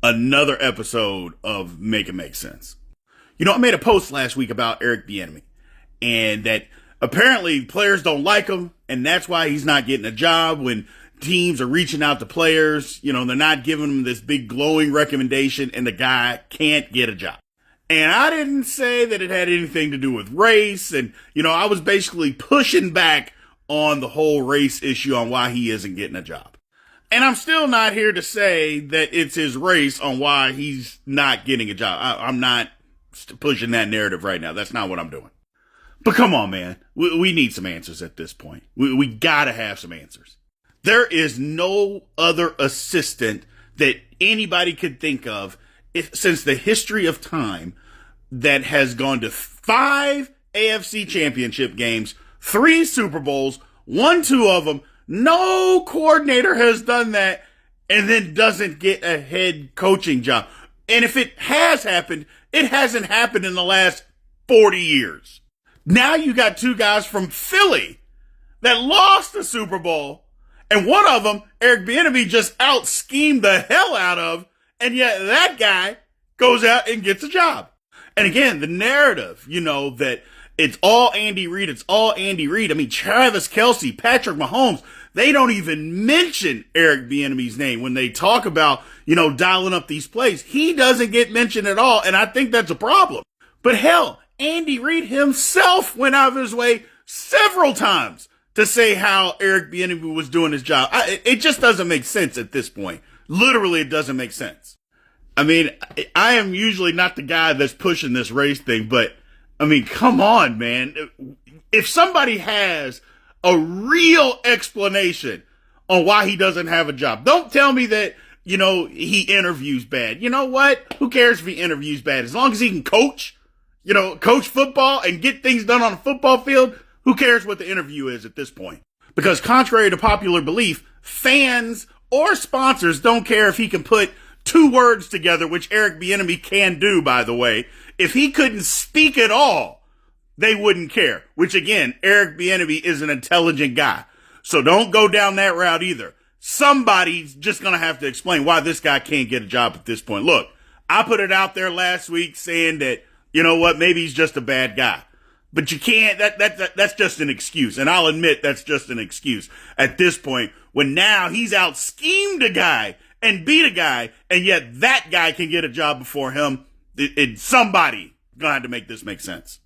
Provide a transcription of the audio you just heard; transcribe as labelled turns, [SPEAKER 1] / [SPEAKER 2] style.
[SPEAKER 1] another episode of Make It Make Sense. I made a post last week about Eric Bieniemy and that apparently players don't like him, and that's why he's not getting a job when teams are reaching out to players. They're not giving him this big glowing recommendation, and the guy can't get a job. And I didn't say that it had anything to do with race, and, I was basically pushing back on the whole race issue on why he isn't getting a job. And I'm still not here to say that it's his race on why he's not getting a job. I'm not pushing that narrative right now. That's not what I'm doing. But come on, man. We need some answers at this point. We gotta have some answers. There is no other assistant that anybody could think of since the history of time that has gone to 5 AFC championship games, 3 Super Bowls, won 2 of them. No coordinator has done that and then doesn't get a head coaching job. And if it has happened, it hasn't happened in the last 40 years. Now you got 2 guys from Philly that lost the Super Bowl, and one of them, Eric Bieniemy, just out-schemed the hell out of, and yet that guy goes out and gets a job. And again, the narrative, that it's all Andy Reid, it's all Andy Reid. I mean, Travis Kelce, Patrick Mahomes, they don't even mention Eric Bieniemy's name when they talk about, dialing up these plays. He doesn't get mentioned at all, and I think that's a problem. But hell, Andy Reid himself went out of his way several times to say how Eric Bieniemy was doing his job. It just doesn't make sense at this point. Literally, it doesn't make sense. I mean, I am usually not the guy that's pushing this race thing, but I mean, come on, man. If somebody has a real explanation on why he doesn't have a job, don't tell me that, he interviews bad. You know what? Who cares if he interviews bad? As long as he can coach football and get things done on a football field, who cares what the interview is at this point? Because contrary to popular belief, fans or sponsors don't care if he can put 2 words together, which Eric Bieniemy can do, by the way. If he couldn't speak at all, they wouldn't care. Which again, Eric Bieniemy is an intelligent guy. So don't go down that route either. Somebody's just going to have to explain why this guy can't get a job at this point. Look, I put it out there last week saying that, maybe he's just a bad guy. But you can't, that's just an excuse. And I'll admit that's just an excuse at this point when now he's out schemed a guy and beat a guy, and yet that guy can get a job before him. Somebody gonna have to make this make sense.